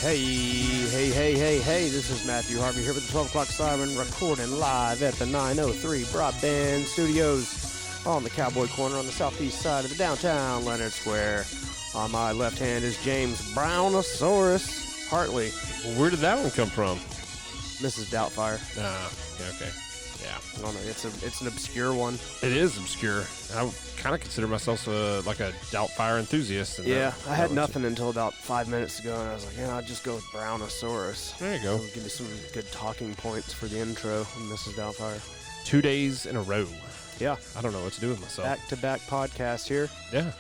Hey, this is Matthew Harvey here with the 12 o'clock siren, recording live at the 903 Broadband Studios on the Cowboy Corner on the southeast side of the downtown Leonard Square. On my left hand is James Brownosaurus Hartley. Well, where did that one come from? Mrs. Doubtfire. Okay. Yeah. I don't know, it's an obscure one. It is obscure. I kind of consider myself like a Doubtfire enthusiast. And Yeah, I had nothing until about 5 minutes ago, and I was like, I'll just go with Brownosaurus. There you go. It'll give me some good talking points for the intro from Mrs. Doubtfire. 2 days in a row. Yeah. I don't know what to do with myself. Back-to-back podcast here. Yeah.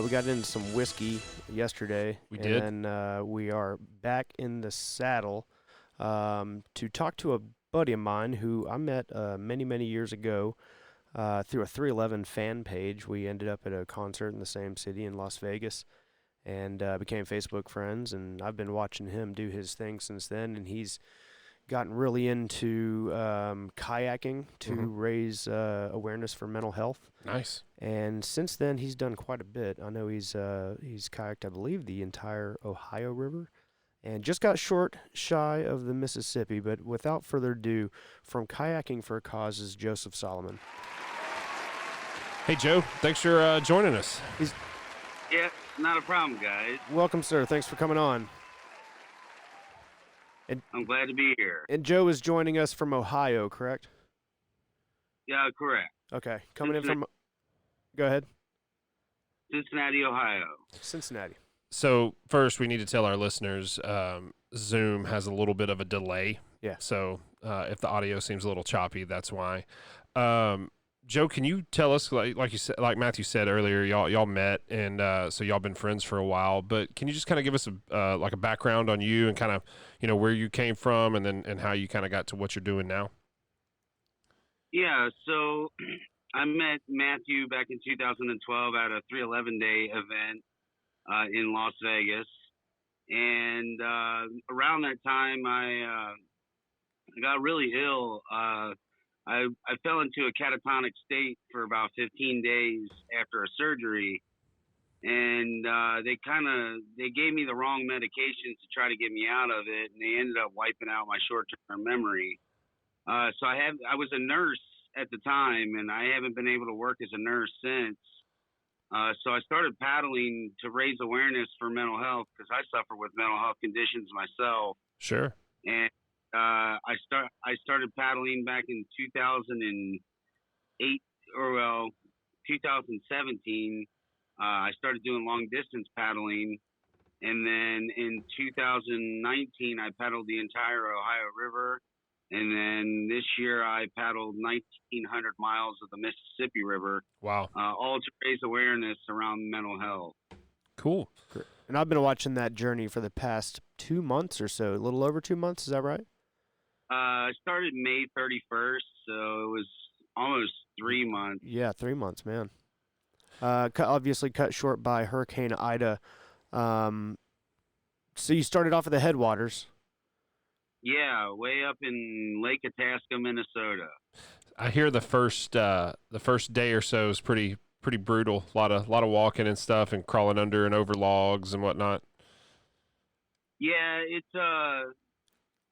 We got into some whiskey yesterday. We did. And we are back in the saddle to talk to a buddy of mine who I met many years ago through a 311 fan page. We ended up at a concert in the same city in Las Vegas and became Facebook friends. And I've been watching him do his thing since then. And he's gotten really into kayaking to raise awareness for mental health. Nice. And since then, he's done quite a bit. I know he's kayaked, I believe, the entire Ohio River, and just got shy of the Mississippi. But without further ado, from Kayaking for a Cause is Joseph Solomon. Hey, Joe. Thanks for joining us. Yeah, not a problem, guys. Welcome, sir. Thanks for coming on. I'm glad to be here. And Joe is joining us from Ohio, correct? Yeah, correct. Okay. Coming in from... Go ahead. Cincinnati, Ohio. Cincinnati. So first, we need to tell our listeners Zoom has a little bit of a delay. Yeah. So if the audio seems a little choppy, that's why. Joe, can you tell us, like you said, like Matthew said earlier, y'all met, and so y'all been friends for a while. But can you just kind of give us a background on you and kind of where you came from, and how you kind of got to what you're doing now? Yeah. So I met Matthew back in 2012 at a 311 day event in Las Vegas, and around that time I got really ill. I fell into a catatonic state for about 15 days after a surgery, and they gave me the wrong medications to try to get me out of it, and they ended up wiping out my short-term memory. So I was a nurse at the time, and I haven't been able to work as a nurse since. So I started paddling to raise awareness for mental health because I suffer with mental health conditions myself. Sure. And I started paddling back in 2008 2017. I started doing long distance paddling, and then in 2019 I paddled the entire Ohio River, and then this year I paddled 1,900 miles of the Mississippi River. Wow! All to raise awareness around mental health. Cool. And I've been watching that journey for the past 2 months or so, a little over 2 months. Is that right? I started May 31st, so it was almost 3 months. Yeah, 3 months, man. Obviously cut short by Hurricane Ida. So you started off at the headwaters. Yeah, way up in Lake Itasca, Minnesota. I hear the first day or so is pretty brutal. A lot of walking and stuff, and crawling under and over logs and whatnot. Yeah, it's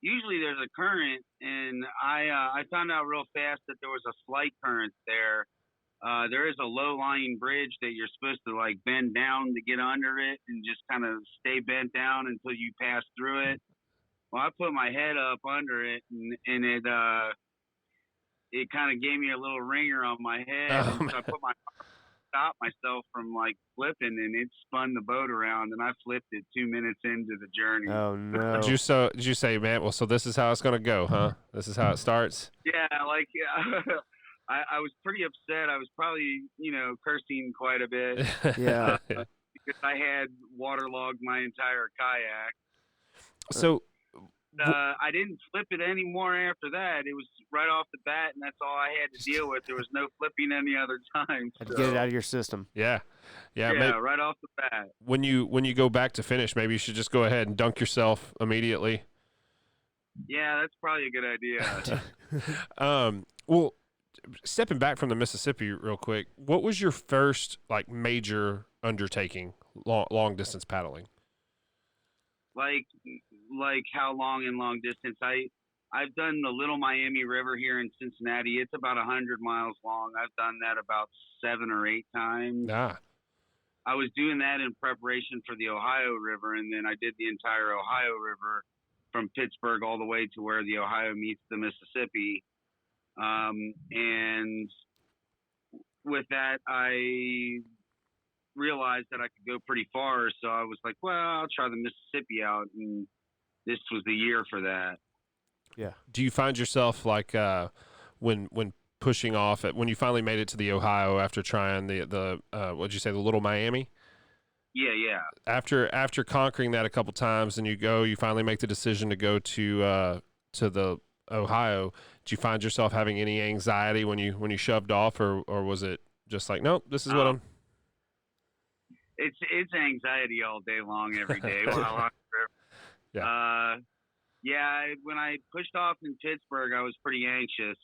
usually there's a current, and I found out real fast that there was a slight current there. There is a low-lying bridge that you're supposed to bend down to get under it and just kind of stay bent down until you pass through it. Well, I put my head up under it, and it kind of gave me a little ringer on my head. Oh, and so I put my arm to stop myself from flipping, and it spun the boat around, and I flipped it 2 minutes into the journey. Oh no! Did you say, man? Well, so this is how it's gonna go, huh? This is how it starts. Yeah, I was pretty upset. I was probably cursing quite a bit. Yeah, because I had waterlogged my entire kayak. So. I didn't flip it anymore after that. It was right off the bat, and that's all I had to deal with. There was no flipping any other time. Had to get it out of your system. Yeah, right off the bat. When you go back to finish, maybe you should just go ahead and dunk yourself immediately. Yeah, that's probably a good idea. Well, stepping back from the Mississippi real quick, what was your first major undertaking, long distance paddling? like like how long in long distance. I've done the Little Miami River here in Cincinnati. It's about 100 miles long. I've done that about 7 or 8 times. Ah, I was doing that in preparation for the Ohio River, and then I did the entire Ohio River from Pittsburgh all the way to where the Ohio meets the Mississippi. And with that, I realized that I could go pretty far, so I was like, well, I'll try the Mississippi out, and this was the year for that. Yeah. do you find yourself like when pushing off at when you finally made it to the Ohio after trying the what'd you say, the Little Miami? Yeah, yeah. After conquering that a couple times, and you finally make the decision to go to the Ohio. Did you find yourself having any anxiety when you shoved off, or was it just like, nope, this is what Oh, I'm? it's anxiety all day long, every day while on the Yeah. river. Yeah. When I pushed off in Pittsburgh, I was pretty anxious,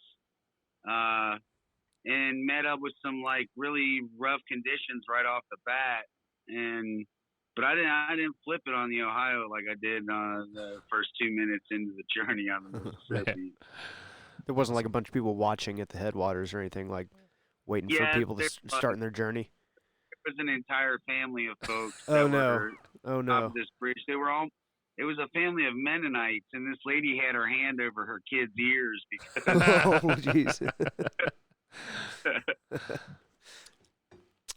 and met up with some like really rough conditions right off the bat, and but I didn't flip it on the Ohio like I did the first 2 minutes into the journey on the Man. Mississippi. There wasn't like a bunch of people watching at the headwaters or anything, like waiting for Yeah, people to starting their journey. there was an entire family of folks Oh that no. were Oh top no. of this bridge. They were all. It was a family of Mennonites, and this lady had her hand over her kid's ears because. Oh jeez.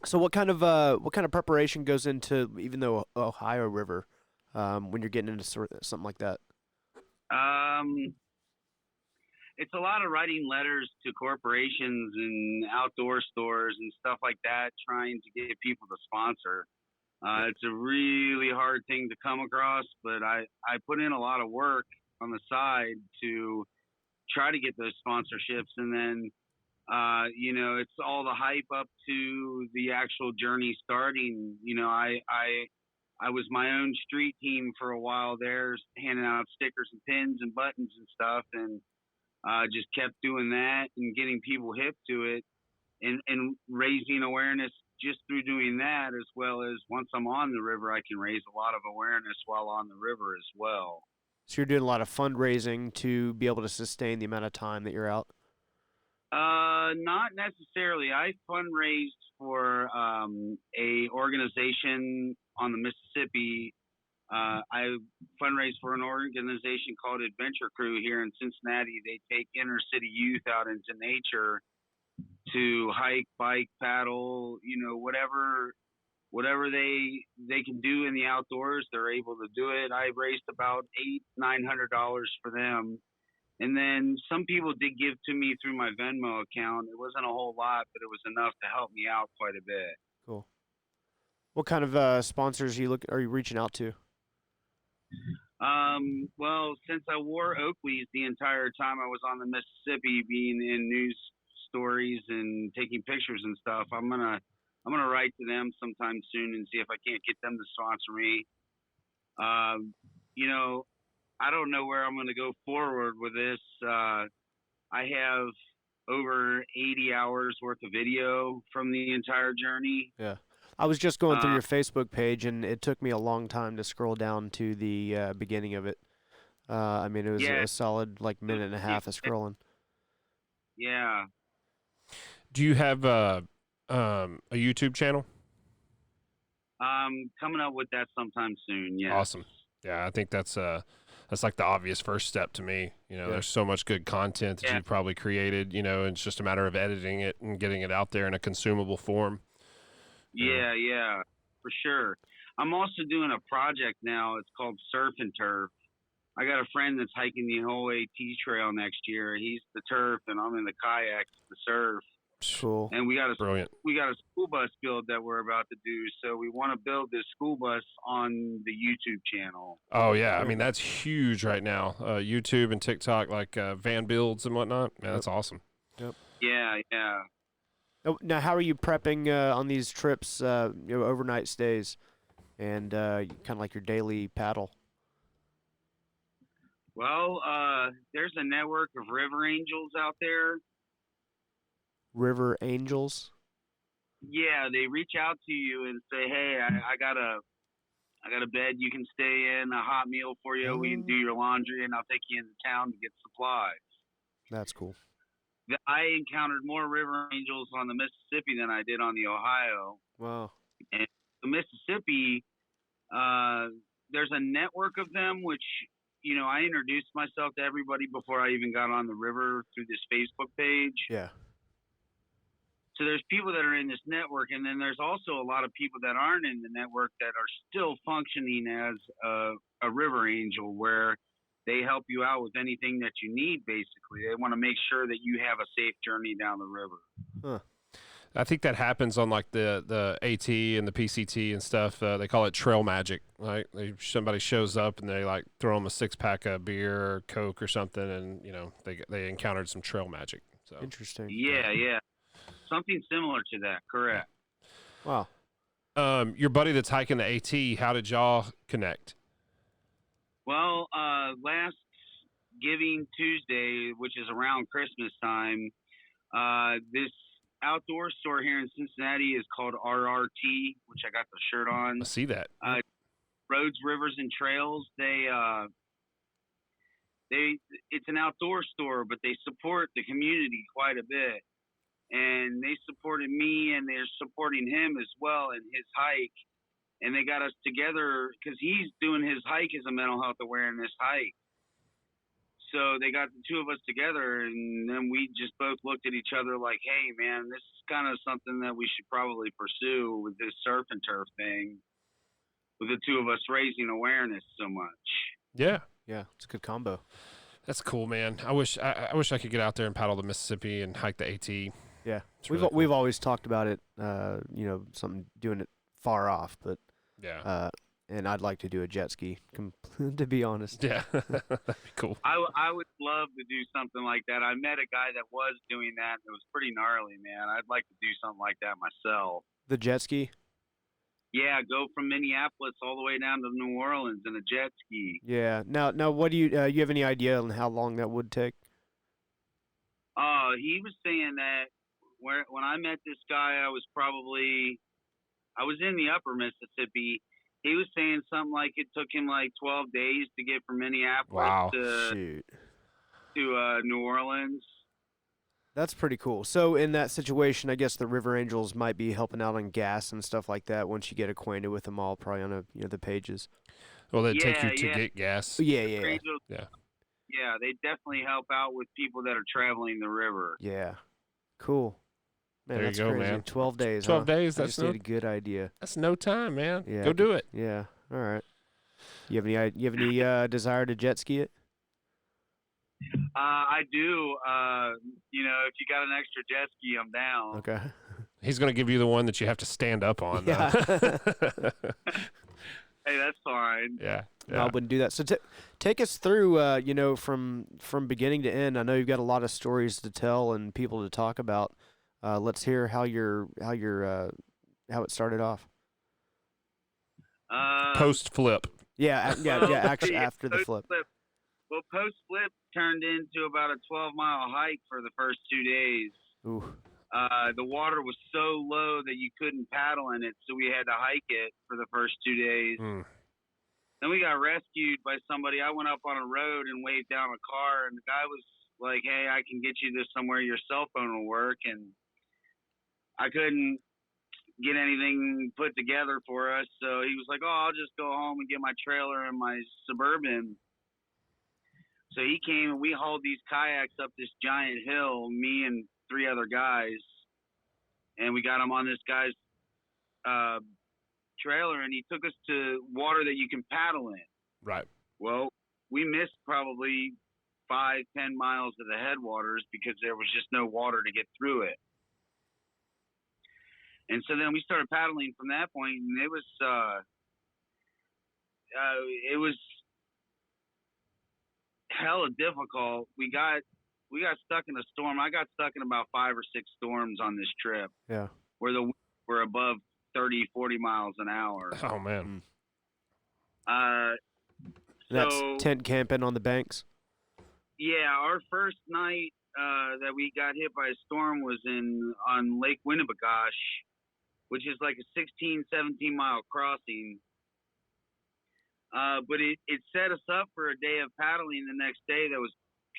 So what kind of preparation goes into even the Ohio River when you're getting into something like that? um, it's a lot of writing letters to corporations and outdoor stores and stuff like that, trying to get people to sponsor. It's a really hard thing to come across, but I put in a lot of work on the side to try to get those sponsorships, and then it's all the hype up to the actual journey starting. I was my own street team for a while there, handing out stickers and pins and buttons and stuff, and just kept doing that and getting people hip to it, and raising awareness just through doing that, as well as once I'm on the river, I can raise a lot of awareness while on the river as well. So you're doing a lot of fundraising to be able to sustain the amount of time that you're out. Not necessarily. I fundraised for a organization on the Mississippi. I fundraised for an organization called Adventure Crew here in Cincinnati. They take inner city youth out into nature to hike, bike, paddle, whatever they can do in the outdoors, they're able to do it. I raised about $800-900 for them, and then some people did give to me through my Venmo account. It wasn't a whole lot, but it was enough to help me out quite a bit. Cool. What kind of sponsors are you reaching out to? Well, since I wore Oakleys the entire time I was on the Mississippi, being in news stories and taking pictures and stuff, I'm gonna write to them sometime soon and see if I can't get them to sponsor me. Um, you know, I don't know where I'm gonna go forward with this. I have over 80 hours worth of video from the entire journey. Yeah. I was just going through Uh, your Facebook page, and it took me a long time to scroll down to the beginning of it. I mean, it was yeah, a solid like minute and a half of scrolling. yeah. Do you have a YouTube channel? Coming up with that sometime soon. Yes. Awesome. Yeah, I think that's like the obvious first step to me. There's so much good content that Yeah. you've probably created. It's just a matter of editing it and getting it out there in a consumable form. Yeah, yeah, for sure. I'm also doing a project now. It's called Surf and Turf. I got a friend that's hiking the whole AT trail next year. He's the turf, and I'm in the kayaks, the surf. Cool. And we got Brilliant. a school bus build that we're about to do. So we want to build this school bus on the YouTube channel. Oh yeah, I mean that's huge right now. YouTube and TikTok, like van builds and whatnot. Man, that's awesome. Yep. Yeah, yeah. Now, how are you prepping on these trips? Overnight stays, and kind of like your daily paddle. Well, there's a network of river angels out there. River Angels. Yeah, they reach out to you and say, "Hey, I got I got a bed you can stay in, a hot meal for you. We can do your laundry, and I'll take you into town to get supplies. That's cool. I encountered more river angels on the Mississippi than I did on the Ohio. Wow. And the Mississippi, there's a network of them, which, you know, I introduced myself to everybody before I even got on the river through this Facebook page. Yeah. So there's people that are in this network, and then there's also a lot of people that aren't in the network that are still functioning as a river angel, where they help you out with anything that you need. Basically, they want to make sure that you have a safe journey down the river. Huh. I think that happens on like the AT and the PCT and stuff. They call it trail magic. Right? Somebody shows up and they like throw them a 6-pack of beer or Coke or something, and you know they encountered some trail magic. So Interesting. Yeah. Something similar to that, correct. Wow. Your buddy that's hiking the AT, how did y'all connect? Well, last Giving Tuesday, which is around Christmas time, this outdoor store here in Cincinnati is called RRT, which I got the shirt on. I see that. Roads, Rivers, and Trails. It's an outdoor store, but they support the community quite a bit. And they supported me, and they're supporting him as well in his hike. And they got us together because he's doing his hike as a mental health awareness hike. So they got the two of us together, and then we just both looked at each other like, hey, man, this is kind of something that we should probably pursue with this surf and turf thing, with the two of us raising awareness so much. Yeah. Yeah, it's a good combo. That's cool, man. I wish I could get out there and paddle the Mississippi and hike the AT. Yeah, It's we've really cool. we've always talked about it. You know, something doing it far off, but Yeah. and I'd like to do a jet ski. To be honest. Yeah. That'd be cool. I would love to do something like that. I met a guy that was doing that. It was pretty gnarly, man. I'd like to do something like that myself. The jet ski. Yeah, go from Minneapolis all the way down to New Orleans in a jet ski. Yeah. Now, what do you have any idea on how long that would take? He was saying that when I met this guy, I was in the upper Mississippi. He was saying something like it took him like 12 days to get from Minneapolis Shoot. to New Orleans. That's pretty cool. So in that situation, I guess the River Angels might be helping out on gas and stuff like that once you get acquainted with them all, probably on the pages. Well, they take you to get gas. Yeah. Angels, yeah, they definitely help out with people that are traveling the river. Yeah. Cool. Man, There you that's go, crazy. man. 12 days. 12 days. I That's just need a good idea. That's no time, man. Yeah. Go do it. Yeah. All right. You have any desire to jet ski it? I do. You know, if you got an extra jet ski, I'm down. Okay. He's going to give you the one that you have to stand up on. Yeah. Hey, that's fine. Yeah. No, I wouldn't do that. So take us through, from beginning to end. I know you've got a lot of stories to tell and people to talk about. Let's hear how it started off. Post flip. Yeah, actually after the flip. Well, post flip turned into about a 12-mile hike for the first 2 days. Ooh. The water was so low that you couldn't paddle in it, so we had to hike it for the first 2 days. Then we got rescued by somebody. I went up on a road and waved down a car, and the guy was like, hey, I can get you to somewhere your cell phone will work. And I couldn't get anything put together for us, so he was like, oh, I'll just go home and get my trailer and my Suburban. So he came, and we hauled these kayaks up this giant hill, me and 3 other guys, and we got them on this guy's trailer, and he took us to water that you can paddle in. Right. Well, we missed probably 5-10 miles of the headwaters because there was just no water to get through it. And so then we started paddling from that point, and it was hella difficult. We got stuck in a storm. I got stuck in about 5 or 6 storms on this trip. Yeah. Where the winds were above 30, 40 miles an hour. Oh man. That's So tent camping on the banks. yeah, our first night that we got hit by a storm was on Lake Winnebagosh, which is like a 16, 17 mile crossing. But it set us up for a day of paddling the next day that was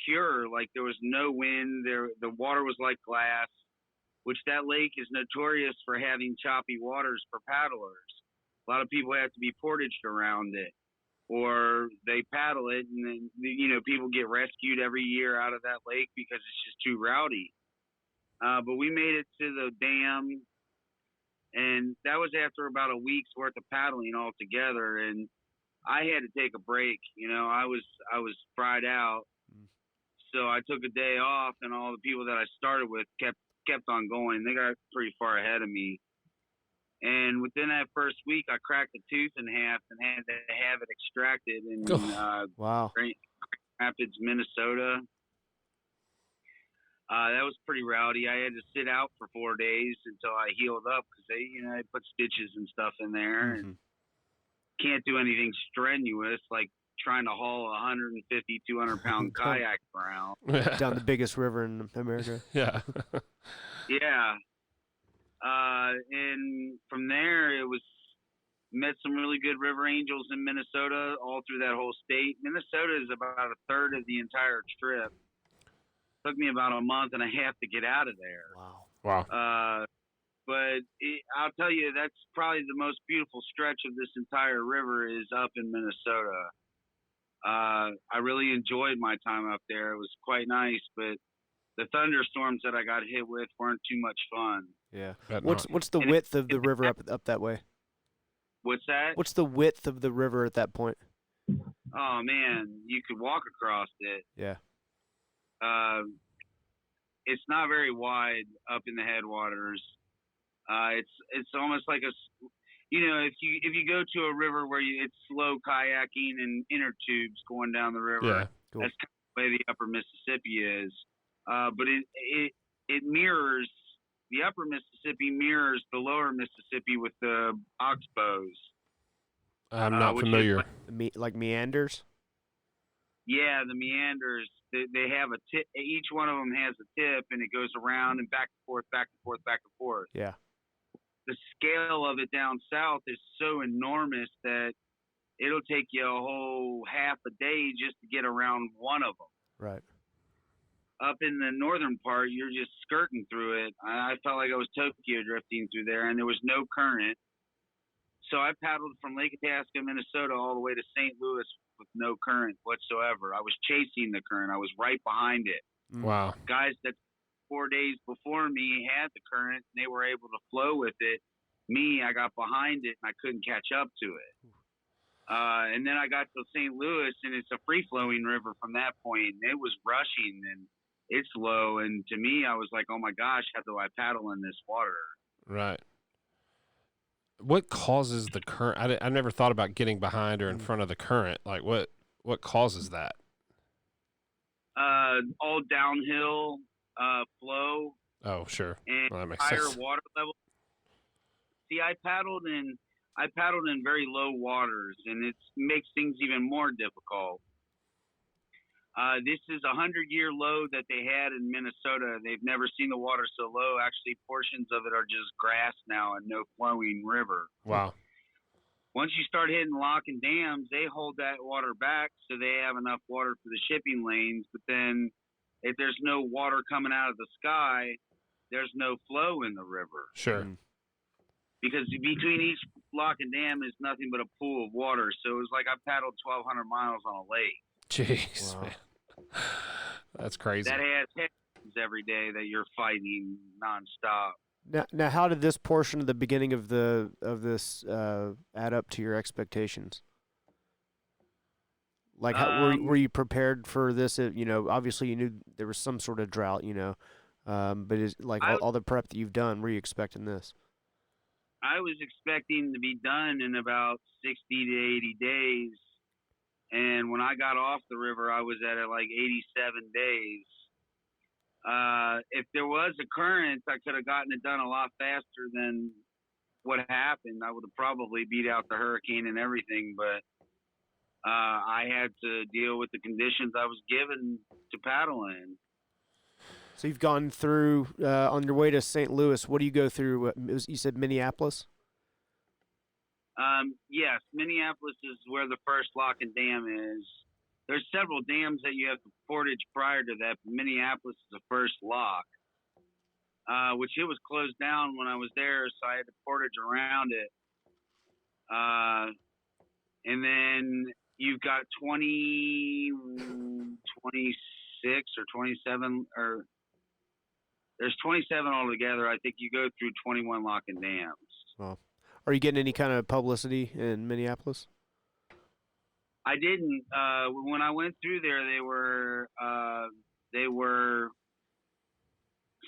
pure. Like there was no wind. The water was like glass, which that lake is notorious for having choppy waters for paddlers. A lot of people have to be portaged around it, or they paddle it, and then people get rescued every year out of that lake because it's just too rowdy. But we made it to the dam, and that was after about a week's worth of paddling altogether. And I had to take a break. I was fried out, so I took a day off, and all the people that I started with kept on going. They got pretty far ahead of me. And within that first week, I cracked a tooth in half and had to have it extracted in Wow. Grand Rapids, Minnesota. That was pretty rowdy. I had to sit out for 4 days until I healed up because they put stitches and stuff in there. And can't do anything strenuous like trying to haul a 150, 200-pound kayak around. Down the biggest river in America. Yeah. Yeah. And from there, it was met some really good river angels in Minnesota all through that whole state. Minnesota is about a third of the entire trip. Took me about a month and a half to get out of there. Wow. But I'll tell you, that's probably the most beautiful stretch of this entire river is up in Minnesota. I really enjoyed my time up there. It was quite nice, but the thunderstorms that I got hit with weren't too much fun. Yeah. Bet What's the width of the river up that way? What's that? What's the width of the river at that point? Oh man, you could walk across it. Yeah. It's not very wide up in the headwaters. It's almost like if you go to a river where it's slow kayaking and inner tubes going down the river, Yeah. Cool. that's kind of the way the upper Mississippi is. But it mirrors the upper Mississippi mirrors the lower Mississippi with the oxbows. I'm not familiar. Like meanders? Yeah, the meanders. They have a tip. Each one of them has a tip, and it goes around and back and forth, back and forth, back and forth. Yeah. The scale of it down south is so enormous that it'll take you a whole half a day just to get around one of them. Right. Up in the northern part, you're just skirting through it. I felt like I was Tokyo drifting through there, and there was no current. So I paddled from Lake Itasca, Minnesota, all the way to St. Louis with no current whatsoever. I was chasing the current. I was right behind it. Wow. Guys that 4 days before me had the current, and they were able to flow with it. Me, I got behind it, and I couldn't catch up to it. And then I got to St. Louis, and it's a free-flowing river from that point. And it was rushing, and it's low. And to me, I was like, oh, my gosh, how do I paddle in this water? Right. What causes the current? I never thought about getting behind or in front of the current. Like what causes that? All downhill flow. Oh, sure. And Well, that makes higher sense. water level. See, I paddled in very low waters, and it makes things even more difficult. This is a 100-year low that they had in Minnesota. They've never seen the water so low. Actually, portions of it are just grass now and no flowing river. Wow. Once you start hitting lock and dams, they hold that water back so they have enough water for the shipping lanes. But then if there's no water coming out of the sky, there's no flow in the river. Sure. Because between each lock and dam is nothing but a pool of water. So it was like I paddled 1,200 miles on a lake. Jeez, Wow. man. That's crazy. That has headwinds every day that you're fighting nonstop. Now, how did this portion of the beginning of this add up to your expectations? Like, how, were you prepared for this? Obviously you knew there was some sort of drought, but is like all the prep that you've done, were you expecting this? I was expecting to be done in about 60 to 80 days. And when I got off the river, I was at like 87 days. If there was a current, I could have gotten it done a lot faster than what happened. I would have probably beat out the hurricane and everything, but I had to deal with the conditions I was given to paddle in. So you've gone through, on your way to St. Louis, what do you go through? You said Minneapolis? Yes, Minneapolis is where the first lock and dam is. There's several dams that you have to portage prior to that, but Minneapolis is the first lock, which it was closed down when I was there, so I had to portage around it. And then you've got 26 or 27, or there's 27 altogether. I think you go through 21 lock and dams. Well, are you getting any kind of publicity in Minneapolis? I didn't. When I went through there, they were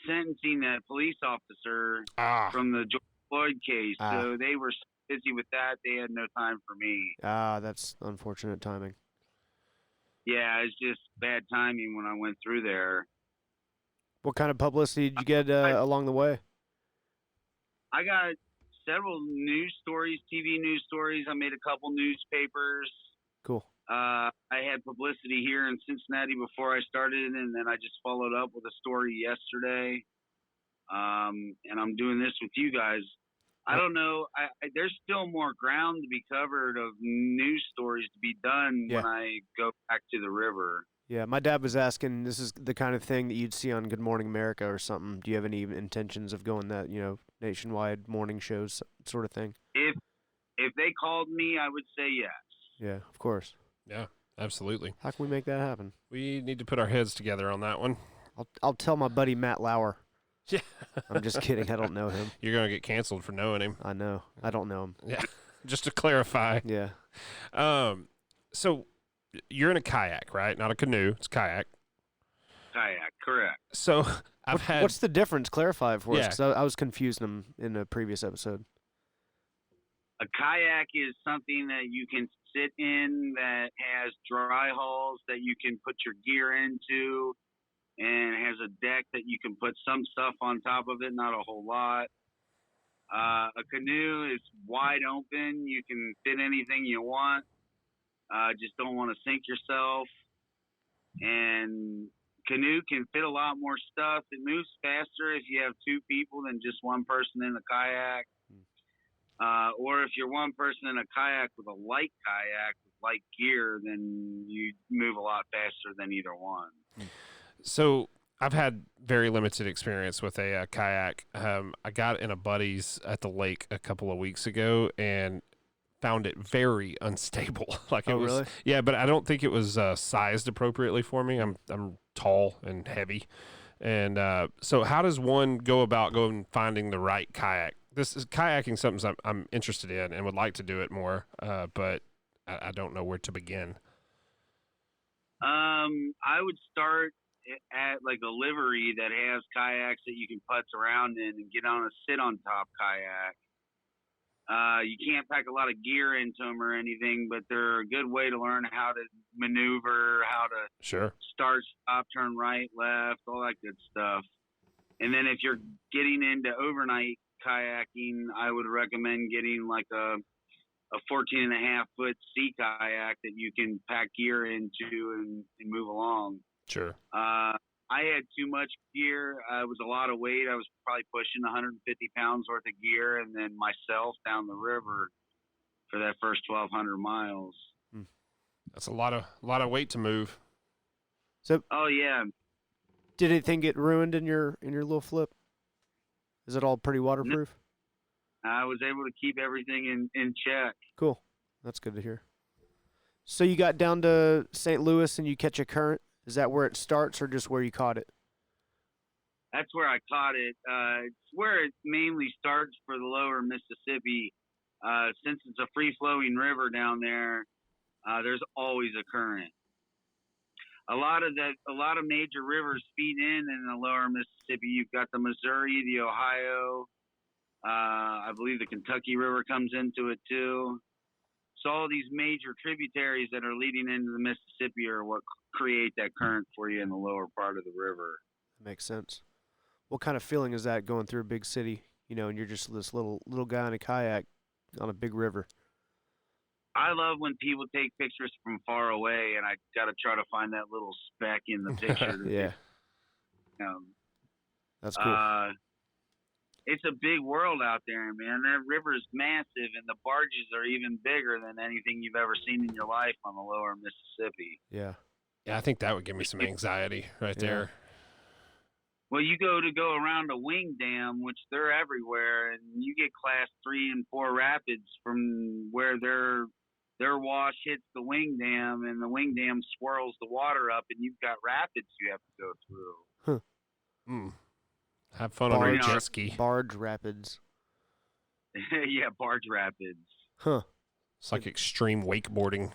sentencing that police officer from the George Floyd case. So they were busy with that. They had no time for me. That's unfortunate timing. Yeah, it's just bad timing when I went through there. What kind of publicity did you get along the way? I got several news stories, TV news stories. I made a couple newspapers. Cool. I had publicity here in Cincinnati before I started, and then I just followed up with a story yesterday. And I'm doing this with you guys. I don't know. There's still more ground to be covered of news stories to be done when I go back to the river. Yeah, my dad was asking, this is the kind of thing that you'd see on Good Morning America or something. Do you have any intentions of going that, nationwide morning shows sort of thing? If they called me, I would say yes. Yeah, of course. Yeah, absolutely. How can we make that happen? We need to put our heads together on that one. I'll tell my buddy Matt Lauer. Yeah. I'm just kidding. I don't know him. You're going to get canceled for knowing him. I know. I don't know him. Yeah. Just to clarify. Yeah. So you're in a kayak, right? Not a canoe. It's kayak. Kayak, correct. So what's the difference? Clarify it for us, Yeah. because I was confusing them in a previous episode. A kayak is something that you can sit in that has dry hulls that you can put your gear into, and has a deck that you can put some stuff on top of it, not a whole lot. A canoe is wide open. You can fit anything you want. Just don't want to sink yourself. And canoe can fit a lot more stuff. It moves faster if you have two people than just one person in the kayak. Or if you're one person in a kayak with a light kayak with light gear, then you move a lot faster than either one. So I've had very limited experience with a kayak. I got in a buddy's at the lake a couple of weeks ago and found it very unstable. Like it was, really? Yeah, but I don't think it was sized appropriately for me. I'm tall and heavy, and so how does one go about going finding the right kayak? This is kayaking, something I'm interested in and would like to do it more, but I don't know where to begin. I would start at like a livery that has kayaks that you can putz around in and get on a sit on top kayak. You can't pack a lot of gear into them or anything, but they're a good way to learn how to maneuver, how to start, stop, turn right, left, all that good stuff. And then if you're getting into overnight kayaking, I would recommend getting like a 14.5-foot sea kayak that you can pack gear into and move along. Sure. I had too much gear. It was a lot of weight. I was probably pushing 150 pounds worth of gear, and then myself down the river for that first 1,200 miles. That's a lot of weight to move. So, oh yeah. Did anything get ruined in your little flip? Is it all pretty waterproof? No, I was able to keep everything in check. Cool. That's good to hear. So you got down to St. Louis and you catch a current? Is that where it starts or just where you caught it? That's where I caught it. It's where it mainly starts for the lower Mississippi. Since it's a free-flowing river down there, there's always a current. A lot of major rivers feed in the lower Mississippi. You've got the Missouri, the Ohio. I believe the Kentucky River comes into it too. So all these major tributaries that are leading into the Mississippi are what create that current for you in the lower part of the river. That makes sense. What kind of feeling is that going through a big city, and you're just this little guy in a kayak on a big river? I love when people take pictures from far away, and I got to try to find that little speck in the picture. Yeah. That's cool. it's a big world out there, man. That river's massive, and the barges are even bigger than anything you've ever seen in your life on the lower Mississippi. Yeah. Yeah, I think that would give me some anxiety right Yeah. there. Well, you go around a wing dam, which they're everywhere, and you get class 3 and 4 rapids from where their wash hits the wing dam, and the wing dam swirls the water up, and you've got rapids you have to go through. Huh. Hmm. Have fun on your Barge. jet ski. Barge rapids. Yeah, barge rapids. Huh. It's like extreme wakeboarding.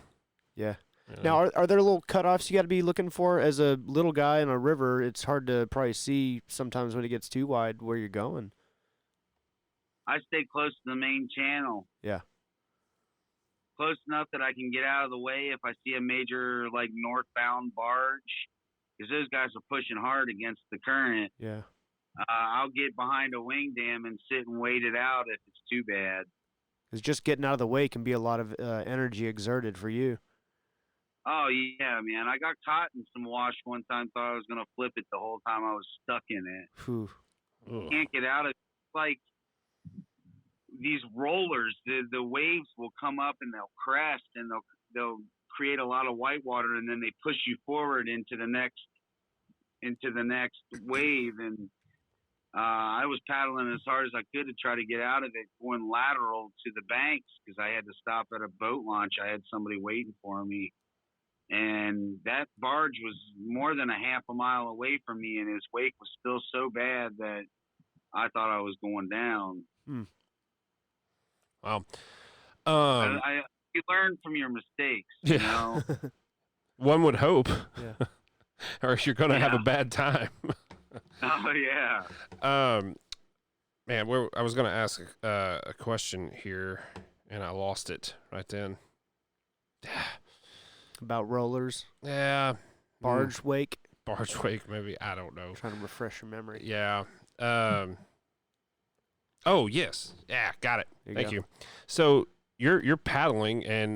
Yeah. you know? Now, are there little cutoffs you got to be looking for? As a little guy in a river, it's hard to probably see sometimes when it gets too wide where you're going. I stay close to the main channel. Yeah. Close enough that I can get out of the way if I see a major, like, northbound barge, because those guys are pushing hard against the current. Yeah. I'll get behind a wing dam and sit and wait it out if it's too bad. Because just getting out of the way can be a lot of energy exerted for you. Oh, yeah, man. I got caught in some wash one time, thought I was going to flip it the whole time I was stuck in it. Whew. Ugh. Can't get out of it. It's like these rollers, the waves will come up and they'll crest and they'll create a lot of white water, and then they push you forward into the next wave. And I was paddling as hard as I could to try to get out of it, going lateral to the banks because I had to stop at a boat launch. I had somebody waiting for me. And that barge was more than a half a mile away from me, and his wake was still so bad that I thought I was going down. Wow. You learn from your mistakes, you know? One would hope, Yeah. or you're going to have a Yeah. bad time. Oh, yeah. Man, I was going to ask a question here, and I lost it right then. About rollers, Yeah. barge wake. Barge wake, maybe. I don't know. Trying to refresh your memory. Yeah. Oh, yes. Yeah, got it. There Thank go. you. So you're paddling, and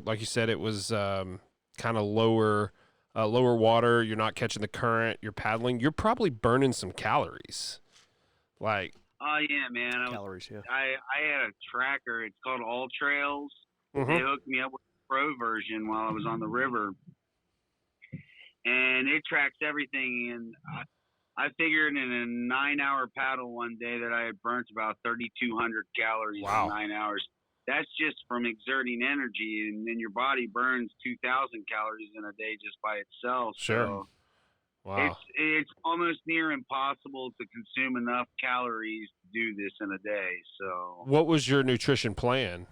like you said, it was kind of lower water. You're not catching the current. You're paddling. You're probably burning some calories. Like, Oh, yeah, man. Calories, yeah. I had a tracker. It's called All Trails. mhm. They hooked me up with the pro version while I was on the river, and it tracks everything. And I figured in a 9-hour paddle one day that I had burnt about 3,200 calories Wow. in 9 hours. That's just from exerting energy, and then your body burns 2,000 calories in a day just by itself. Sure. So Wow. it's almost near impossible to consume enough calories to do this in a day. So What was your nutrition plan?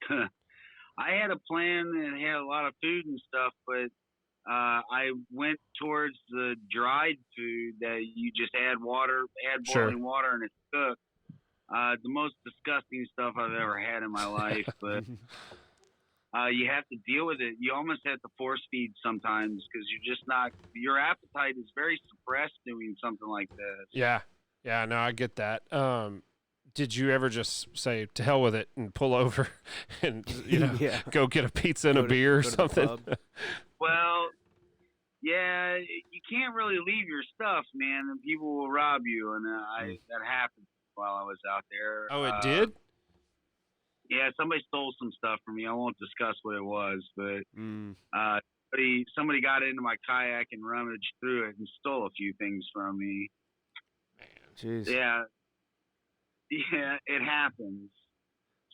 I had a plan and had a lot of food and stuff, but I went towards the dried food that you just add Sure. boiling water, and it's cooked. The most disgusting stuff I've ever had in my life, but you have to deal with it. You almost have to force feed sometimes because you're just not. Your appetite is very suppressed doing something like this. Yeah. Yeah, no, I get that. Did you ever just say to hell with it and pull over and Yeah. go get a pizza and Go a to- beer or go to the something? pub. Well, yeah, you can't really leave your stuff, man, and people will rob you, and that happened while I was out there. Oh, it did? Yeah, somebody stole some stuff from me. I won't discuss what it was, but Mm. somebody got into my kayak and rummaged through it and stole a few things from me. Jeez. Yeah, it happens.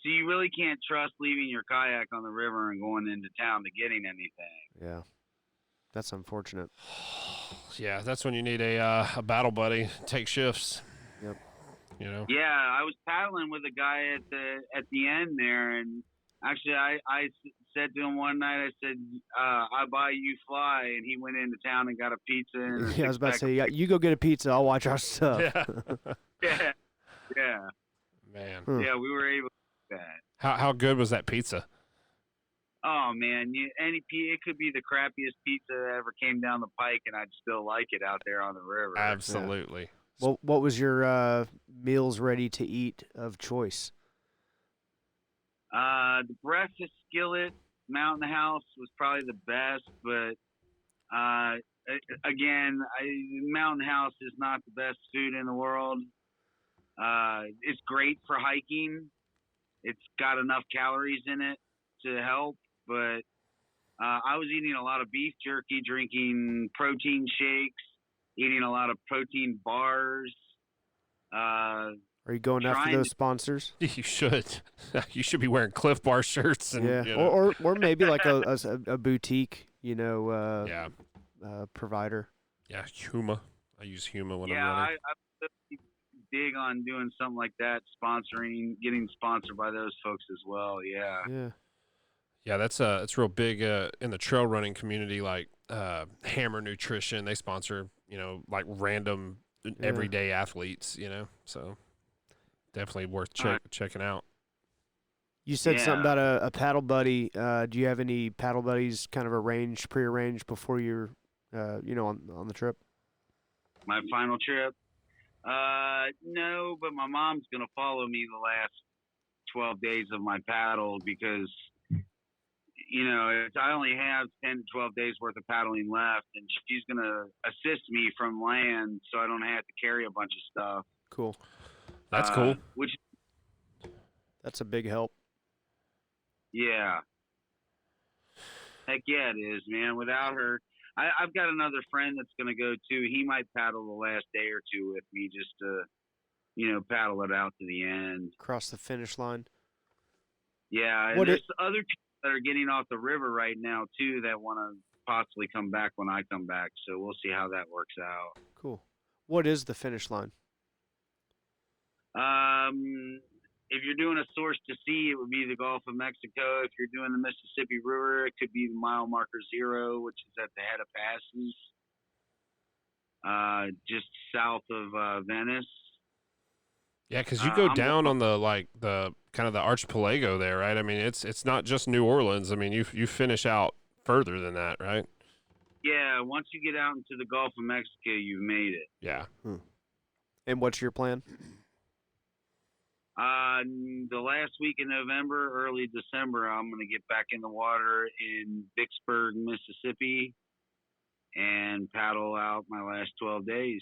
So you really can't trust leaving your kayak on the river and going into town to getting anything. Yeah. That's unfortunate. Yeah, that's when you need a battle buddy. Take shifts. Yep. Yeah, I was paddling with a guy at the end there, and actually I said to him one night, I said, I buy you fly, and he went into town and got a pizza. And a Yeah, I was about to six-pack say, of you go get a pizza. I'll watch our stuff. Yeah. Yeah, Man. Huh. yeah, we were able to do that. How good was that pizza? Oh man, it could be the crappiest pizza that ever came down the pike, and I'd still like it out there on the river. Absolutely. What was your meals ready to eat of choice? The breakfast skillet Mountain House was probably the best, but again, Mountain House is not the best food in the world. It's great for hiking. It's got enough calories in it to help, but I was eating a lot of beef jerky, drinking protein shakes, eating a lot of protein bars. Uh, Are you going after trying those to, sponsors? You should. You should be wearing Cliff Bar shirts and Yeah, you know. or maybe like a boutique, Yeah. provider. Yeah. Huma. I use Huma when I'm yeah, running. I'm big on doing something like that, sponsoring, getting sponsored by those folks as well. Yeah. Yeah, Yeah, that's real big in the trail running community. Like Hammer Nutrition, they sponsor like random yeah. everyday athletes. So definitely worth Uh, checking out. You said something yeah. about a paddle buddy. Do you have any paddle buddies kind of prearranged before you're, on the trip? My final trip. No, but my mom's gonna follow me the last 12 days of my paddle because I only have 10 to 12 days worth of paddling left, and she's gonna assist me from land, so I don't have to carry a bunch of stuff. Cool. That's cool. Which, That's a big help. yeah, heck yeah, it is, man. Without her, I've got another friend that's gonna go too. He might paddle the last day or two with me just to, paddle it out to the end. Cross the finish line. Yeah, and What there's it? other people that are getting off the river right now too that want to possibly come back when I come back. So we'll see how that works out. Cool. What is the finish line? If you're doing a source to sea, it would be the Gulf of Mexico. If you're doing the Mississippi River, it could be the mile marker 0, which is at the head of passes, just south of Venice. Yeah, because you go I'm down on the kind of the archipelago there, right? I mean, it's not just New Orleans. I mean, you finish out further than that, right? Yeah, once you get out into the Gulf of Mexico, you've made it. Yeah. And what's your plan? The last week in November, early December, I'm going to get back in the water in Vicksburg, Mississippi, and paddle out my last 12 days.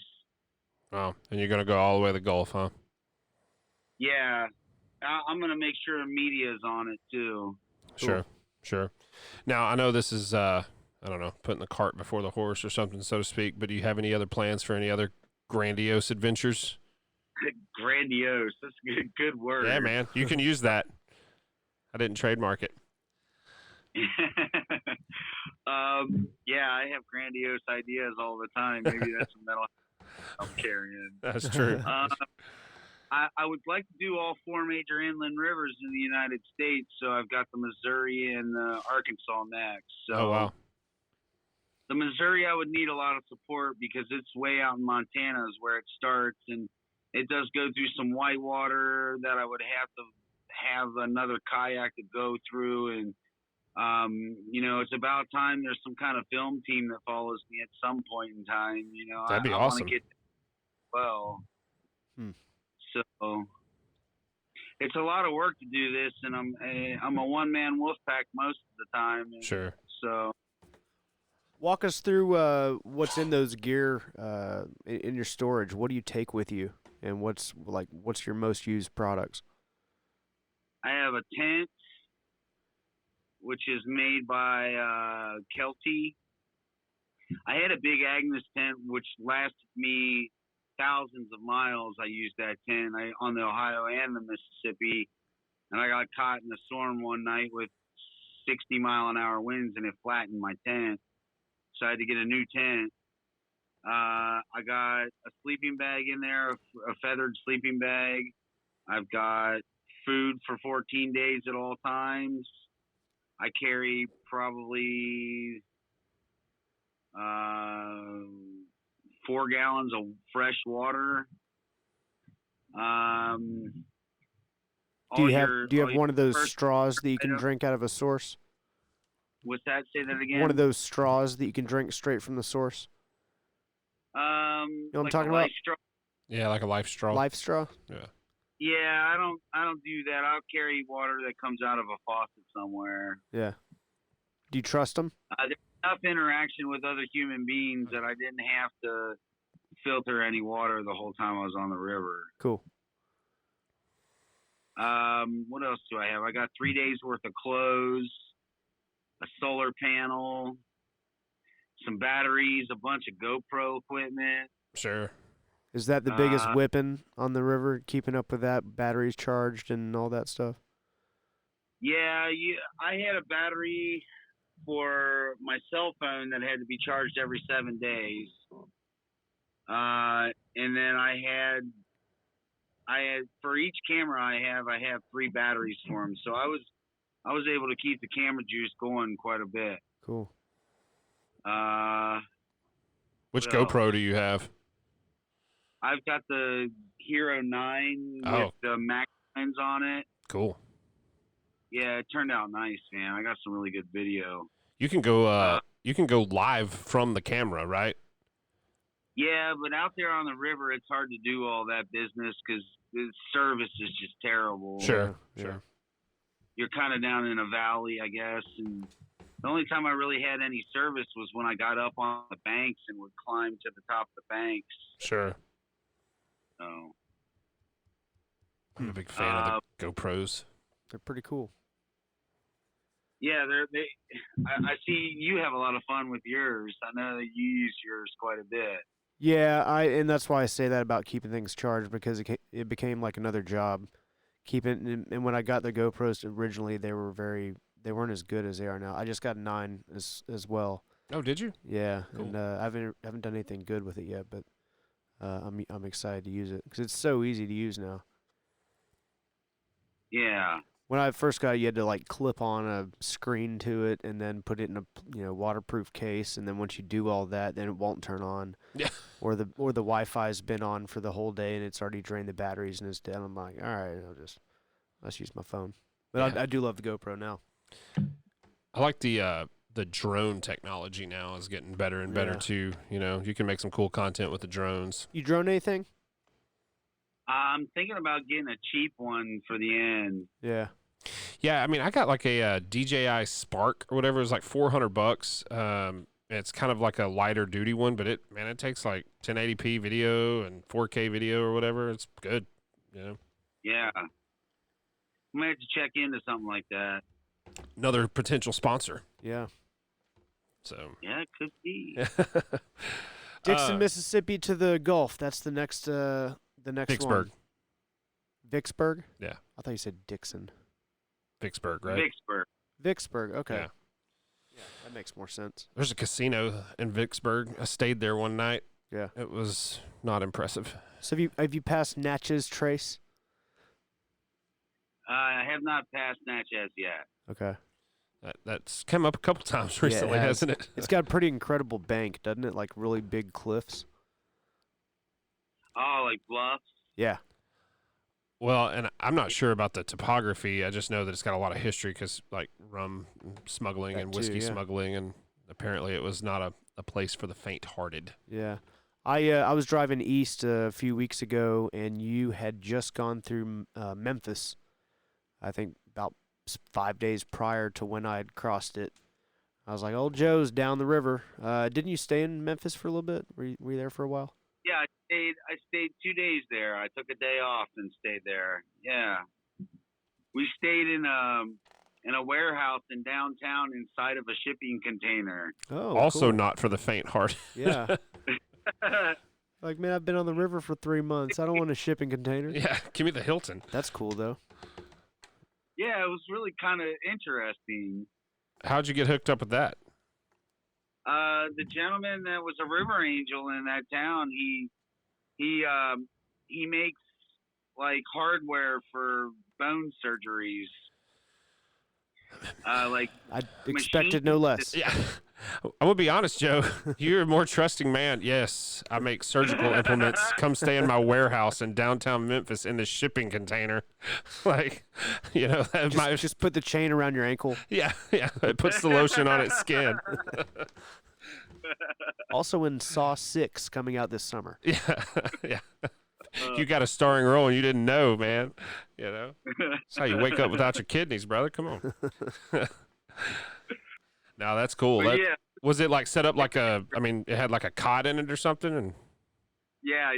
Oh, and you're gonna go all the way to the Gulf, huh? Yeah, I'm going to make sure media's on it too. Sure, sure. Now I know this is I don't know, putting the cart before the horse or something, so to speak. But do you have any other plans for any other grandiose adventures? Grandiose. That's a good word. Yeah, man, you can use that. I didn't trademark it. Yeah, I have grandiose ideas all the time. Maybe that's a mental I'm carrying. That's true. I would like to do all 4 major inland rivers in the United States. So I've got the Missouri and the Arkansas next. So Oh wow. the Missouri, I would need a lot of support because it's way out in Montana is where it starts, and it does go through some whitewater that I would have to have another kayak to go through, and it's about time there's some kind of film team that follows me at some point in time. That'd be I want awesome. to get well. So it's a lot of work to do this, and I'm a one-man wolf pack most of the time. And Sure. So Walk us through what's in those gear in your storage. What do you take with you, and what's your most used products? I have a tent, which is made by Kelty. I had a big Agnes tent, which lasted me thousands of miles. I used that tent on the Ohio and the Mississippi, and I got caught in a storm one night with 60-mile-an-hour winds, and it flattened my tent. So I had to get a new tent. I got a sleeping bag in there, a feathered sleeping bag. I've got food for 14 days at all times. I carry probably 4 gallons of fresh water. Do you have one of those first straws that you can item- drink out of a source? What's that? Say that again. One of those straws that you can drink straight from the source? You know what I'm like talking a about? life straw? Yeah, like a life straw. Life straw? Yeah. Yeah, I don't do that. I'll carry water that comes out of a faucet somewhere. Yeah. Do you trust them? There's enough interaction with other human beings that I didn't have to filter any water the whole time I was on the river. Cool. What else do I have? I got 3 days worth of clothes, a solar panel, some batteries, a bunch of GoPro equipment. Sure. Is that the biggest whipping on the river? Keeping up with that, batteries charged and all that stuff. Yeah, I had a battery for my cell phone that had to be charged every 7 days. And then I had for each camera I have 3 batteries for them. So I was able to keep the camera juice going quite a bit. Cool. Which what else? GoPro do you have? I've got the Hero 9 Oh. with the Max lens on it. Cool. Yeah, it turned out nice, man. I got some really good video. You can go live from the camera, right? Yeah, but out there on the river, it's hard to do all that business because the service is just terrible. Sure. Yeah. Sure. You're kind of down in a valley, I guess, and the only time I really had any service was when I got up on the banks and would climb to the top of the banks. Sure. So I'm a big fan of the GoPros. They're pretty cool. yeah, I see you have a lot of fun with yours. I know that you use yours quite a bit. Yeah, and that's why I say that about keeping things charged, because it became like another job. And when I got the GoPros originally, they weren't as good as they are now. I just got 9 as well. Oh, did you? Yeah, Cool. and I haven't done anything good with it yet, but I'm excited to use it because it's so easy to use now. Yeah. When I first got it, you had to like clip on a screen to it and then put it in a waterproof case, and then once you do all that, then it won't turn on. Yeah. Or the Wi-Fi's been on for the whole day and it's already drained the batteries and it's dead. I'm like, all right, let's use my phone. But Yeah. I do love the GoPro now. I like the drone technology now is getting better and better Yeah. too. You know, you can make some cool content with the drones. You drone anything? I'm thinking about getting a cheap one for the end. Yeah. Yeah, I mean, I got like a DJI Spark or whatever. It was like $400. It's kind of like a lighter duty one, but it takes like 1080p video and 4K video or whatever. It's good, you know. Yeah. I'm gonna have to check into something like that. Another potential sponsor. Yeah. So Yeah, it could be. Dixon, Mississippi to the Gulf. That's the next Vicksburg. one. Vicksburg? Yeah. I thought you said Dixon. Vicksburg, right? Vicksburg. Vicksburg. Okay. Yeah. Yeah, that makes more sense. There's a casino in Vicksburg. I stayed there one night. Yeah. It was not impressive. So have you passed Natchez Trace? I have not passed Natchez yet. Okay. That's come up a couple times recently, it has. hasn't it? It's got a pretty incredible bank, doesn't it? Like really big cliffs. Oh, like bluffs? Yeah. Well, and I'm not sure about the topography. I just know that it's got a lot of history because, like, rum smuggling That and too, whiskey yeah. smuggling, and apparently it was not a place for the faint-hearted. Yeah. I was driving east a few weeks ago, and you had just gone through Memphis. I think about 5 days prior to when I had crossed it. I was like, "Old Joe's down the river." Didn't you stay in Memphis for a little bit? Were you there for a while? Yeah, I stayed 2 days there. I took a day off and stayed there. Yeah. We stayed in a warehouse in downtown inside of a shipping container. Oh, Also cool. not for the faint-hearted. Yeah. Like, man, I've been on the river for 3 months. I don't want a shipping container. Yeah, give me the Hilton. That's cool, though. Yeah, it was really kind of interesting. How'd you get hooked up with that? The gentleman that was a river angel in that town, he makes like hardware for bone surgeries. Like I expected no less. Yeah. I'm going to be honest, Joe. You're a more trusting man. Yes, I make surgical implements. Come stay in my warehouse in downtown Memphis in the shipping container. Like, you know, that might Just put the chain around your ankle. yeah. It puts the lotion on its skin. Also in Saw 6 coming out this summer. Yeah. You got a starring role and you didn't know, man. You know, that's how you wake up without your kidneys, brother. Come on. Now that's cool. But That, yeah, was it like set up like it had like a cot in it or something? And yeah.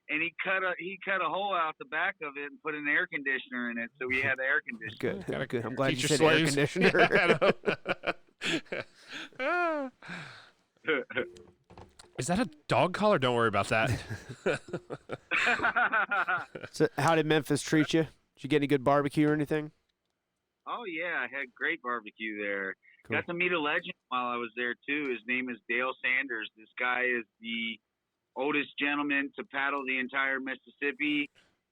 and he cut a hole out the back of it and put an air conditioner in it, so we had air conditioning. Good. Good. I'm glad Teach you your said air slaves. conditioner. Yeah, I know. Is that a dog collar? Don't worry about that. So, how did Memphis treat you? Did you get any good barbecue or anything? Oh yeah, I had great barbecue there. Cool. Got to meet a legend while I was there too. His name is Dale Sanders. This guy is the oldest gentleman to paddle the entire Mississippi.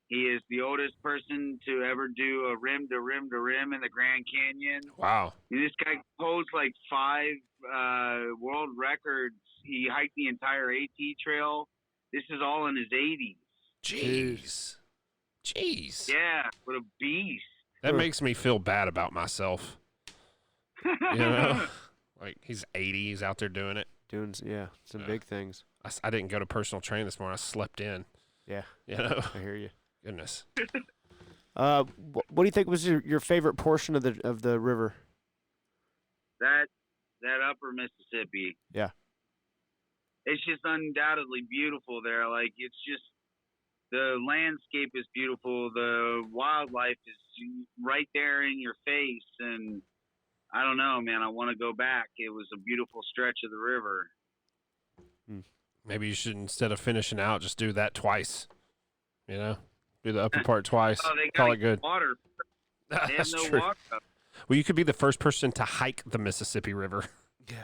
He is the oldest person to ever do a rim to rim to rim in the Grand Canyon. Wow. And this guy holds like 5 world records. He hiked the entire AT trail. This is all in his 80s. Jeez. Yeah, what a beast. That makes me feel bad about myself. You know, like he's 80, he's out there doing it. Doing some big things. I didn't go to personal training this morning. I slept in. Yeah, You know, I hear you. goodness. What do you think was your favorite portion of the river? That upper Mississippi. Yeah. It's just undoubtedly beautiful there. Like, it's just, the landscape is beautiful. The wildlife is right there in your face. And I don't know, man, I want to go back. It was a beautiful stretch of the river. Maybe you should, instead of finishing out, just do that twice. You know, do the upper part twice. Oh, they Call got it good. water. They have That's no true. water. Well, you could be the first person to hike the Mississippi River. Yeah.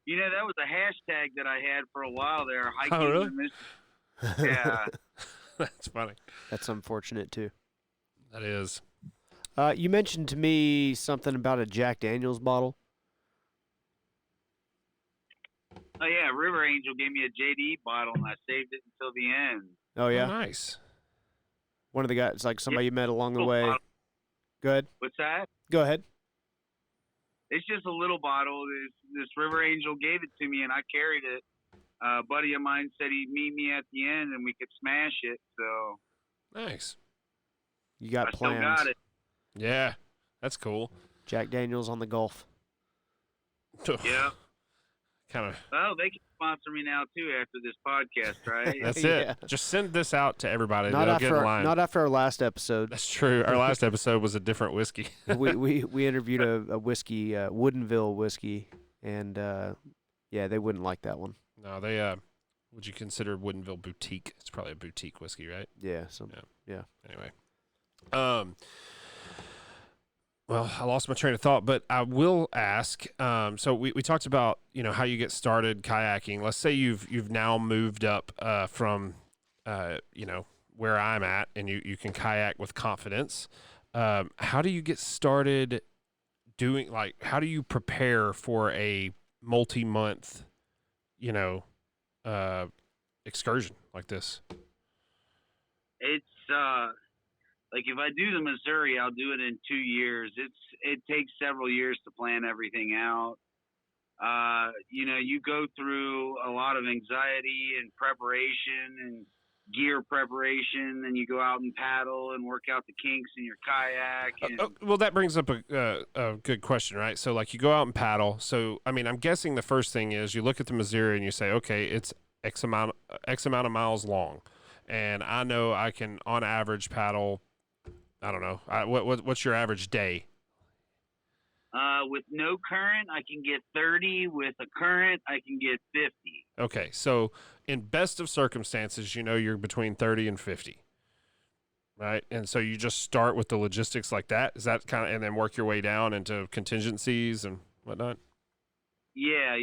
You know, that was a hashtag that I had for a while there. Hiking Oh, really? the Mississippi. Yeah. That's funny. That's unfortunate too. That is. You mentioned to me something about a Jack Daniels bottle. Oh, yeah, River Angel gave me a JD bottle, and I saved it until the end. Oh yeah, Oh, nice. one of the guys, like somebody you met along the Little way. bottle. Go ahead. What's that? Go ahead. It's just a little bottle. This River Angel gave it to me, and I carried it. A buddy of mine said he'd meet me at the end, and we could smash it. So Nice. You got I still plans. got it. Yeah, that's cool. Jack Daniels on the Gulf. Yeah. Kind of. Well, they can sponsor me now too after this podcast, right? That's Yeah. it. Just send this out to everybody. Not They'll get in line. not after our last episode. That's true. Our last episode was a different whiskey. we interviewed a whiskey, Woodinville whiskey, and yeah, they wouldn't like that one. No, they would you consider Woodinville boutique? It's probably a boutique whiskey, right? Yeah. Anyway. Well, I lost my train of thought, but I will ask. So we talked about, you know, how you get started kayaking. Let's say you've now moved up from you know, where I'm at, and you can kayak with confidence. How do you get started doing, like, how do you prepare for a multi-month, you know, excursion like this? It's like if I do the Missouri, I'll do it in 2 years. It takes several years to plan everything out. You know, you go through a lot of anxiety and preparation and gear preparation, and you go out and paddle and work out the kinks in your kayak. And, Well, that brings up a good question, right? So, like, you go out and paddle. So, I mean, I'm guessing the first thing is you look at the Missouri and you say, okay, it's X amount of miles long, and I know I can, on average, paddle. I don't know. What's your average day? with no current, I can get 30. With a current, I can get 50. Okay, so in best of circumstances, you know you're between 30 and 50, right? And so you just start with the logistics like that. Is that kind of, and then work your way down into contingencies and whatnot? Yeah.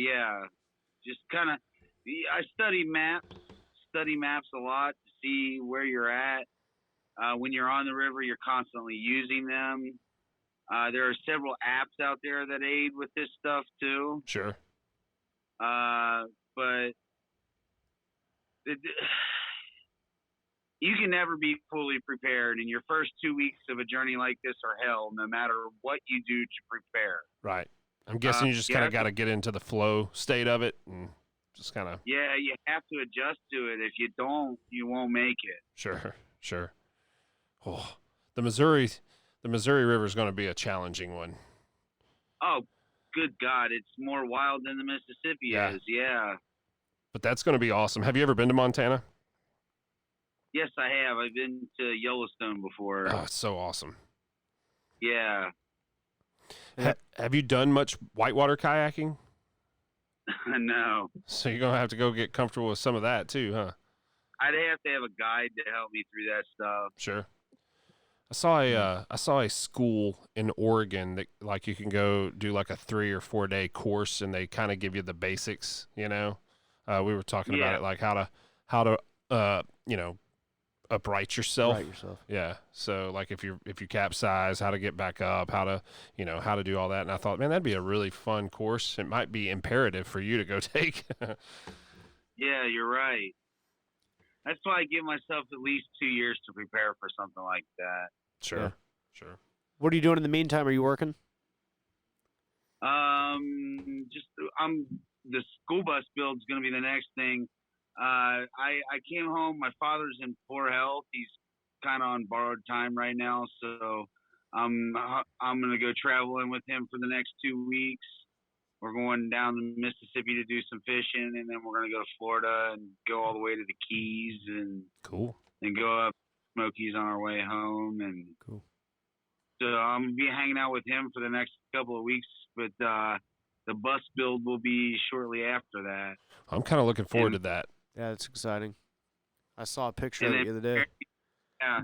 Just kind of, I study maps a lot to see where you're at. When you're on the river, you're constantly using them. There are several apps out there that aid with this stuff too. Sure. But you can never be fully prepared, and your first 2 weeks of a journey like this are hell, no matter what you do to prepare. Right. I'm guessing you just kind of got to get into the flow state of it and just kind of. Yeah, you have to adjust to it. If you don't, you won't make it. Sure. Oh, the Missouri River is going to be a challenging one. Oh, good God. It's more wild than the Mississippi is. Yeah. But that's going to be awesome. Have you ever been to Montana? Yes, I have. I've been to Yellowstone before. Oh, it's so awesome. Yeah. Have you done much whitewater kayaking? No. So you're gonna have to go get comfortable with some of that too, huh? I'd have to have a guide to help me through that stuff. Sure. I saw a school in Oregon that like you can go do like a 3 or 4 day course and they kind of give you the basics, you know. We were talking about Yeah. it like how to you know, upright yourself. Right yourself. Yeah. So like if you capsize, how to get back up, how to, you know, how to do all that. And I thought, man, that'd be a really fun course. It might be imperative for you to go take. Yeah, you're right. That's why I give myself at least 2 years to prepare for something like that. Sure. Yeah. Sure. What are you doing in the meantime? Are you working? Just the school bus build's going to be the next thing. I came home. My father's in poor health. He's kind of on borrowed time right now, so I'm going to go traveling with him for the next 2 weeks. We're going down to Mississippi to do some fishing, and then we're going to go to Florida and go all the way to the Keys and Cool. go up Smokies on our way home. And Cool. so I'm going to be hanging out with him for the next couple of weeks, but the bus build will be shortly after that. I'm kind of looking forward to that. Yeah, that's exciting. I saw a picture And of it the other day. Yeah.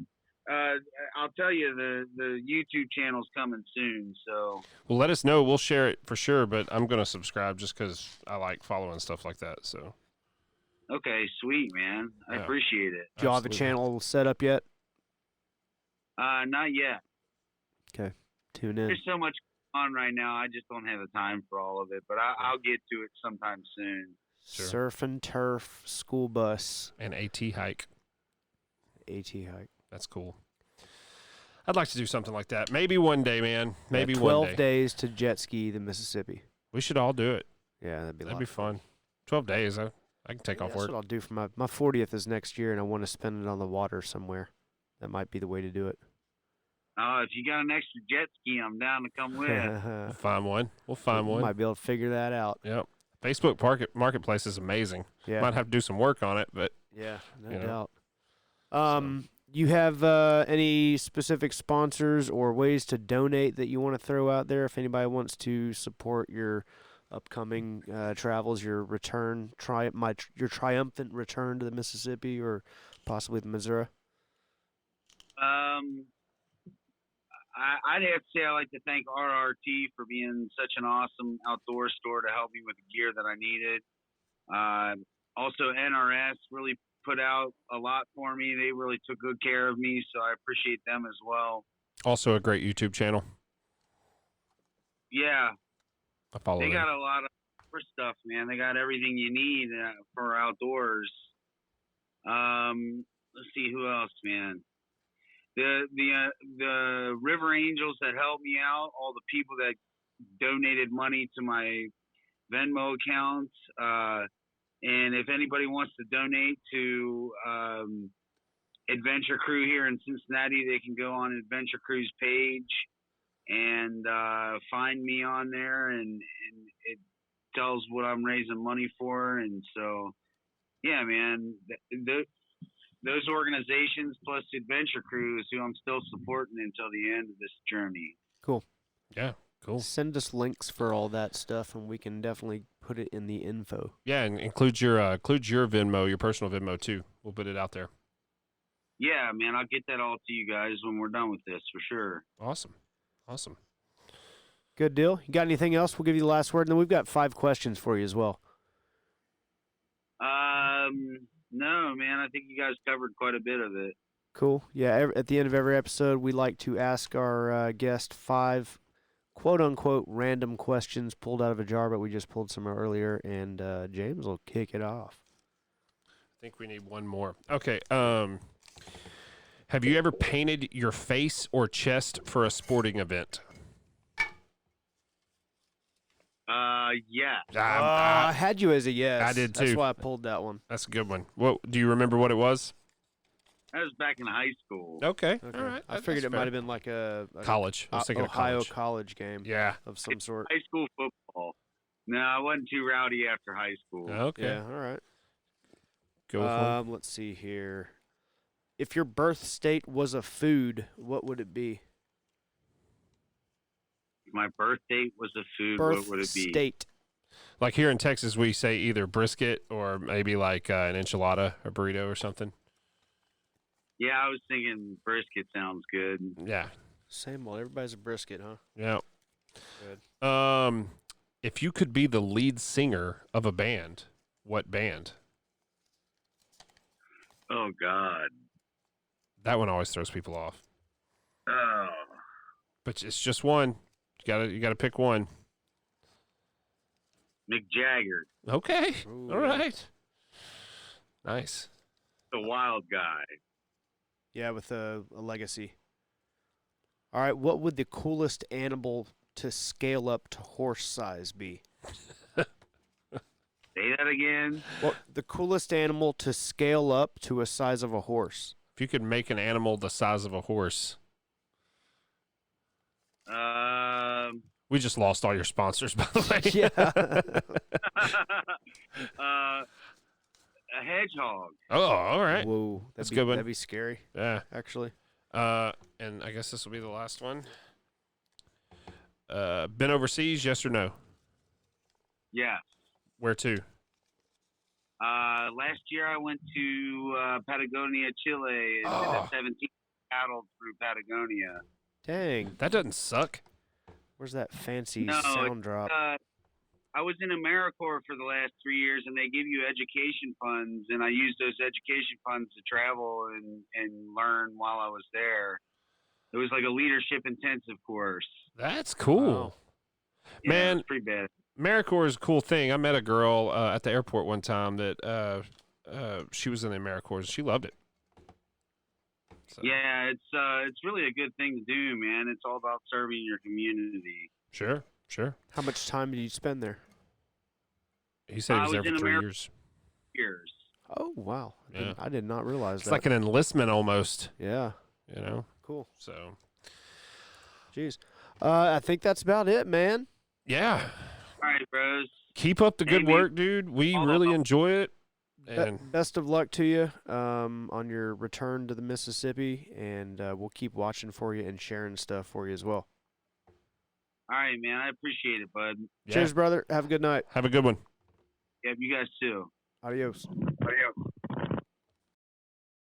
I'll tell you, the YouTube channel's coming soon. So Well, let us know. We'll share it for sure, but I'm going to subscribe just because I like following stuff like that. So, okay, sweet, man. I Yeah. appreciate it. Do y'all have a Absolutely. channel set up yet? Not yet. Tune in. There's so much on right now. I just don't have the time for all of it, but I'll get to it sometime soon. Sure. Surf and turf school bus and AT hike. AT hike. That's cool. I'd like to do something like that. Maybe one day, man. Maybe Yeah, one 12 day. days to jet ski the Mississippi. We should all do it. Yeah, that'd be a That'd lot be of fun. fun. 12 days. I can take Yeah, off that's work. what I'll do for my 40th is next year, and I want to spend it on the water somewhere. That might be the way to do it. If you got an extra jet ski, I'm down to come with. We'll find one. We'll find one. Might be able to figure that out. Yep. Facebook Marketplace is amazing. Yeah. Might have to do some work on it, but Yeah, no you know. doubt. You have any specific sponsors or ways to donate that you want to throw out there if anybody wants to support your upcoming travels, your return, your triumphant return to the Mississippi or possibly the Missouri? I'd have to say I'd like to thank RRT for being such an awesome outdoor store to help me with the gear that I needed. Also, NRS really put out a lot for me. They really took good care of me, so I appreciate them as well. also a great YouTube channel. Yeah, I follow they them. got a lot of stuff, man. They got everything you need for outdoors. Let's see who else, man. The River Angels that helped me out, all the people that donated money to my Venmo account, and if anybody wants to donate to Adventure Crew here in Cincinnati, they can go on Adventure Crew's page and find me on there, and it tells what I'm raising money for. And so, yeah, man, those organizations plus Adventure Crew is who I'm still supporting until the end of this journey. Cool. Yeah, cool. Send us links for all that stuff, and we can definitely put it in the info. Yeah, and include your Venmo, your personal Venmo too. We'll put it out there. Yeah, man, I'll get that all to you guys when we're done with this for sure. Awesome. Good deal. You got anything else? We'll give you the last word, and then we've got 5 questions for you as well. No, man, I think you guys covered quite a bit of it. Cool. Yeah, at the end of every episode, we like to ask our guest 5 quote-unquote random questions pulled out of a jar, but we just pulled some earlier, and James will kick it off. I think we need one more. Okay. Have you ever painted your face or chest for a sporting event? Yeah. I had you as a yes. I did That's too. why I pulled that one. That's a good one. What do you remember what it was? That was back in high school. Okay. Okay. All right. I figured it might have been like a college. I was thinking Ohio of college. college game Yeah. of some sort. High school football. No, I wasn't too rowdy after high school. Okay. Yeah, all right. Go for it. Let's see here. If your birth state was a food, what would it be? If my birth date was a food, what Birth would it be? state. Like here in Texas, we say either brisket or maybe like an enchilada, a burrito or something. Yeah, I was thinking brisket sounds good. Yeah. Same old. Everybody's a brisket, huh? Yeah. Good. If you could be the lead singer of a band, what band? Oh God. That one always throws people off. Oh. But it's just one. You gotta pick one. Mick Jagger, Okay. Ooh, All right. Nice. the wild guy. Yeah, with a legacy. All right, what would the coolest animal to scale up to horse size be? Say that again. Well, the coolest animal to scale up to a size of a horse. If you could make an animal the size of a horse. We just lost all your sponsors, by the way. Yeah. A hedgehog. Oh, all right. Whoa, That's a good one. That'd be scary, Yeah. actually. And I guess this will be the last one. Been overseas, yes or no? Yeah. Where to? Last year I went to Patagonia, Chile, and did a 17 paddle through Patagonia. Dang, That doesn't suck. where's that fancy No, sound drop? I was in AmeriCorps for the last 3 years, and they give you education funds, and I used those education funds to travel and learn while I was there. It was like a leadership intensive course. That's cool. Wow. Yeah, Man. it was pretty bad. AmeriCorps is a cool thing. I met a girl at the airport one time that she was in the AmeriCorps and she loved it. So, Yeah, it's really a good thing to do, man. It's all about serving your community. Sure. How much time did you spend there? He said he was I there was for in 3 Ameri- years. Years. Oh, wow. Yeah. I did not realize It's that. like an enlistment almost, Yeah, you know? cool. So, Jeez. I think that's about it, man. yeah. All right, bros. Keep up the Hey, good man. work, dude. We Hold really on. enjoy it. And Best of luck to you on your return to the Mississippi, and we'll keep watching for you and sharing stuff for you as well. All right, man. I appreciate it, bud. yeah, Cheers, brother. Have a good night. have a good one. Yeah, you guys too. Adios.